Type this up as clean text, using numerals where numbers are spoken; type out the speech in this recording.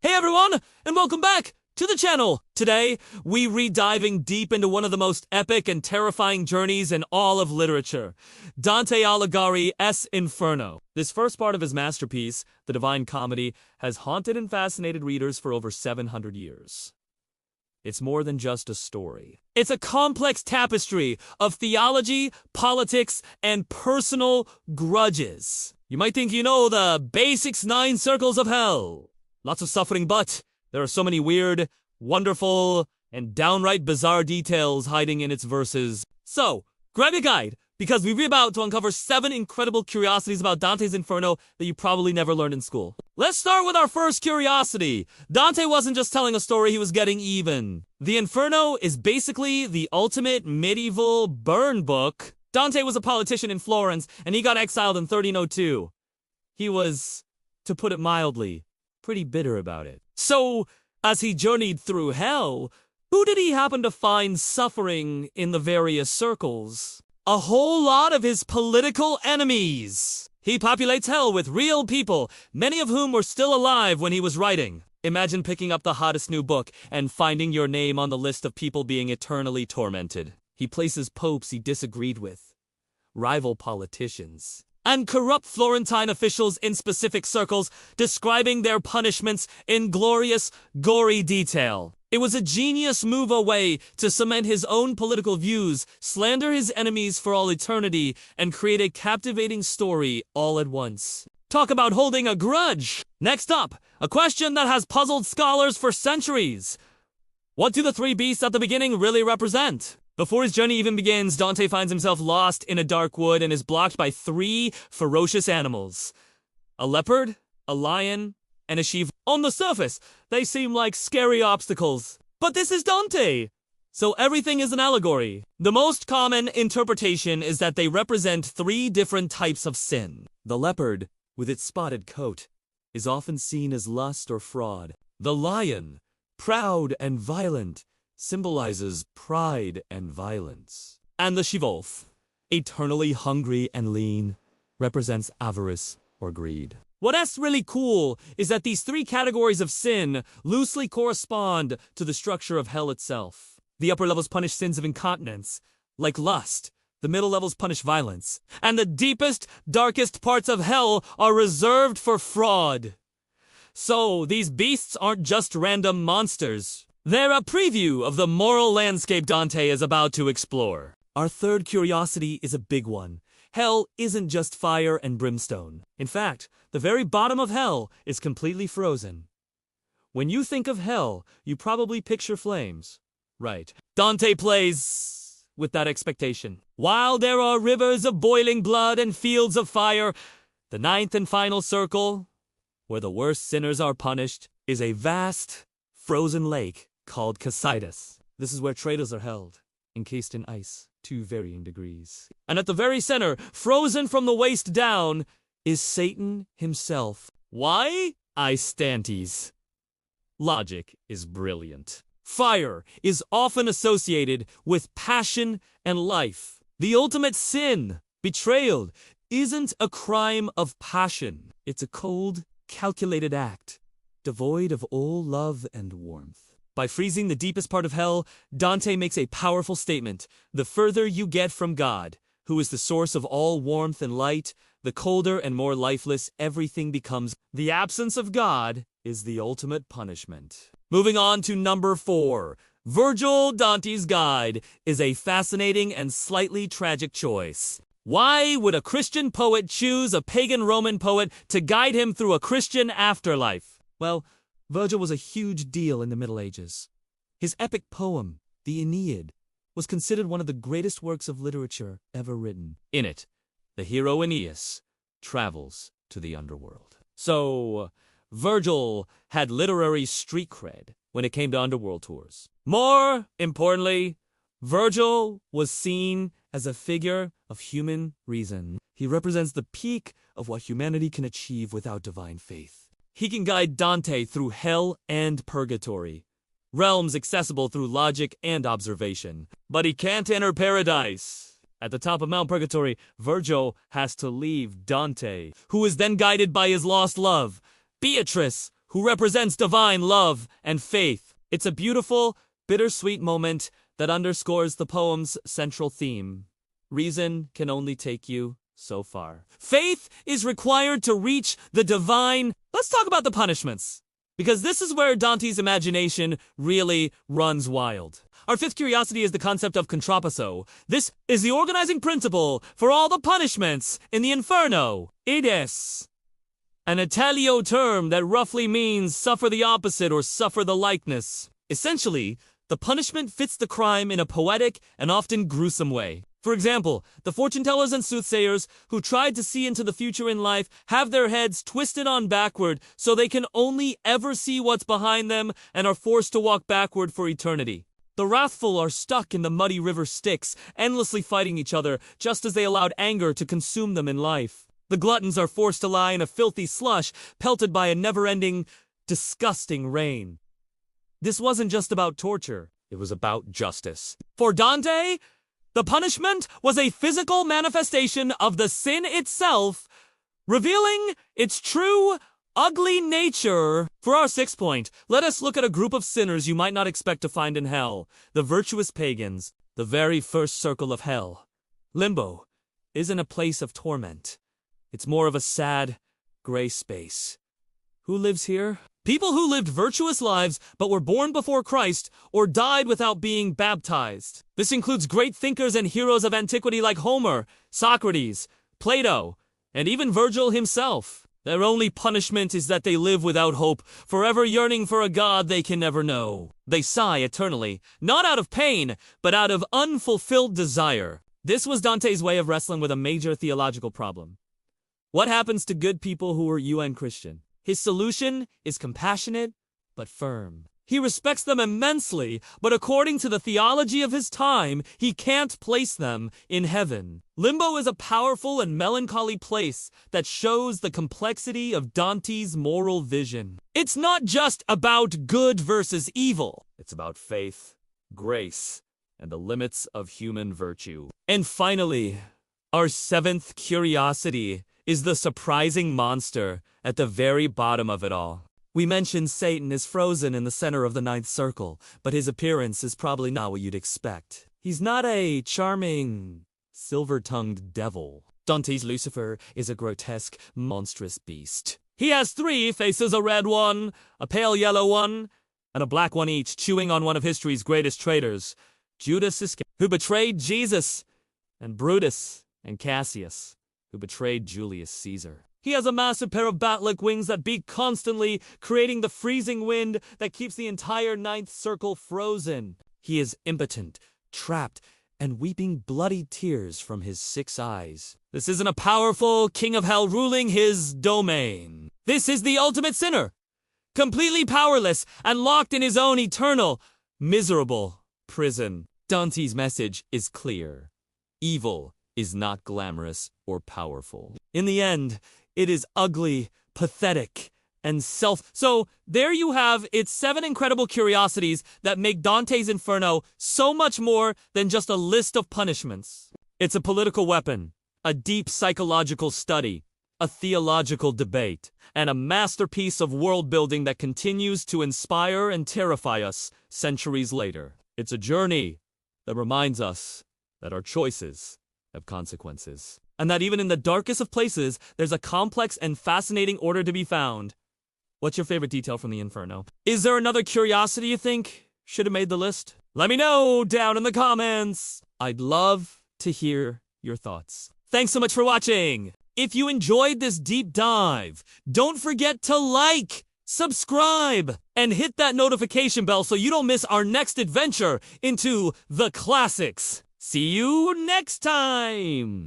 Hey everyone, and welcome back to the channel! Today, we re-diving deep into one of the most epic and terrifying journeys in all of literature, Dante Alighieri's Inferno. This first part of his masterpiece, the Divine Comedy, has haunted and fascinated readers for over 700 years. It's more than just a story. It's a complex tapestry of theology, politics, and personal grudges. You might think you know the basics 9 circles of hell. Lots of suffering, but there are so many weird, wonderful, and downright bizarre details hiding in its verses. So, grab your guide, because we're about to uncover 7 incredible curiosities about Dante's Inferno that you probably never learned in school. Let's start with our first curiosity. Dante wasn't just telling a story, he was getting even. The Inferno is basically the ultimate medieval burn book. Dante was a politician in Florence, and he got exiled in 1302. He was, to put it mildly, pretty bitter about it. So, as he journeyed through hell, who did he happen to find suffering in the various circles? A whole lot of his political enemies. He populates hell with real people, many of whom were still alive when he was writing. Imagine picking up the hottest new book and finding your name on the list of people being eternally tormented. He places popes he disagreed with, rival politicians, and corrupt Florentine officials in specific circles, describing their punishments in glorious, gory detail. It was a genius move away to cement his own political views, slander his enemies for all eternity, and create a captivating story all at once. Talk about holding a grudge! Next up, a question that has puzzled scholars for centuries. What do the 3 beasts at the beginning really represent? Before his journey even begins, Dante finds himself lost in a dark wood and is blocked by 3 ferocious animals. A leopard, a lion, and a she. On the surface, they seem like scary obstacles. But this is Dante! So everything is an allegory. The most common interpretation is that they represent 3 different types of sin. The leopard, with its spotted coat, is often seen as lust or fraud. The lion, proud and violent, symbolizes pride and violence. And the she-wolf, eternally hungry and lean, represents avarice or greed. What's really cool is that these 3 categories of sin loosely correspond to the structure of hell itself. The upper levels punish sins of incontinence, like lust. The middle levels punish violence. And the deepest, darkest parts of hell are reserved for fraud. So, these beasts aren't just random monsters. They're a preview of the moral landscape Dante is about to explore. Our third curiosity is a big one. Hell isn't just fire and brimstone. In fact, the very bottom of hell is completely frozen. When you think of hell, you probably picture flames. Right. Dante plays with that expectation. While there are rivers of boiling blood and fields of fire, the 9th and final circle, where the worst sinners are punished, is a vast, frozen lake called Curiosities. This is where traitors are held, encased in ice, to varying degrees. And at the very center, frozen from the waist down, is Satan himself. Why? Istantes. Logic is brilliant. Fire is often associated with passion and life. The ultimate sin, betrayal, isn't a crime of passion. It's a cold, calculated act, devoid of all love and warmth. By freezing the deepest part of hell, Dante makes a powerful statement. The further you get from God, who is the source of all warmth and light, the colder and more lifeless everything becomes. The absence of God is the ultimate punishment. Moving on to number 4. Virgil, Dante's guide, is a fascinating and slightly tragic choice. Why would a Christian poet choose a pagan Roman poet to guide him through a Christian afterlife? Well, Virgil was a huge deal in the Middle Ages. His epic poem, the Aeneid, was considered one of the greatest works of literature ever written. In it, the hero Aeneas travels to the underworld. So, Virgil had literary street cred when it came to underworld tours. More importantly, Virgil was seen as a figure of human reason. He represents the peak of what humanity can achieve without divine faith. He can guide Dante through hell and purgatory, realms accessible through logic and observation. But he can't enter paradise. At the top of Mount Purgatory, Virgil has to leave Dante, who is then guided by his lost love, Beatrice, who represents divine love and faith. It's a beautiful, bittersweet moment that underscores the poem's central theme. Reason can only take you so far. Faith is required to reach the divine. Let's talk about the punishments, because this is where Dante's imagination really runs wild. Our fifth curiosity is the concept of contrapposto. This is the organizing principle for all the punishments in the Inferno. It is an Italio term that roughly means suffer the opposite or suffer the likeness. Essentially, the punishment fits the crime in a poetic and often gruesome way. For example, the fortune-tellers and soothsayers who tried to see into the future in life have their heads twisted on backward so they can only ever see what's behind them and are forced to walk backward for eternity. The wrathful are stuck in the muddy river Styx, endlessly fighting each other just as they allowed anger to consume them in life. The gluttons are forced to lie in a filthy slush, pelted by a never-ending, disgusting rain. This wasn't just about torture, it was about justice. For Dante, the punishment was a physical manifestation of the sin itself, revealing its true, ugly nature. For our sixth point, let us look at a group of sinners you might not expect to find in hell, the virtuous pagans, the very first circle of hell. Limbo isn't a place of torment. It's more of a sad, gray space. Who lives here? People who lived virtuous lives but were born before Christ or died without being baptized. This includes great thinkers and heroes of antiquity like Homer, Socrates, Plato, and even Virgil himself. Their only punishment is that they live without hope, forever yearning for a God they can never know. They sigh eternally, not out of pain, but out of unfulfilled desire. This was Dante's way of wrestling with a major theological problem. What happens to good people who are UN Christian? His solution is compassionate, but firm. He respects them immensely, but according to the theology of his time, he can't place them in heaven. Limbo is a powerful and melancholy place that shows the complexity of Dante's moral vision. It's not just about good versus evil. It's about faith, grace, and the limits of human virtue. And finally, our seventh curiosity is the surprising monster at the very bottom of it all. We mentioned Satan is frozen in the center of the ninth circle, but his appearance is probably not what you'd expect. He's not a charming, silver-tongued devil. Dante's Lucifer is a grotesque, monstrous beast. He has three faces, a red one, a pale yellow one, and a black one each, chewing on one of history's greatest traitors, Judas Iscariot, who betrayed Jesus, and Brutus and Cassius, who betrayed Julius Caesar. He has a massive pair of bat-like wings that beat constantly, creating the freezing wind that keeps the entire ninth circle frozen. He is impotent, trapped, and weeping bloody tears from his 6 eyes. This isn't a powerful king of hell ruling his domain. This is the ultimate sinner, completely powerless and locked in his own eternal, miserable prison. Dante's message is clear. Evil is not glamorous or powerful. In the end, it is ugly, pathetic, and So there you have its 7 incredible curiosities that make Dante's Inferno so much more than just a list of punishments. It's a political weapon, a deep psychological study, a theological debate, and a masterpiece of world-building that continues to inspire and terrify us centuries later. It's a journey that reminds us that our choices have consequences, and that even in the darkest of places, there's a complex and fascinating order to be found. What's your favorite detail from the Inferno? Is there another curiosity you think should have made the list? Let me know down in the comments. I'd love to hear your thoughts. Thanks so much for watching. If you enjoyed this deep dive, don't forget to like, subscribe, and hit that notification bell so you don't miss our next adventure into the classics. See you next time!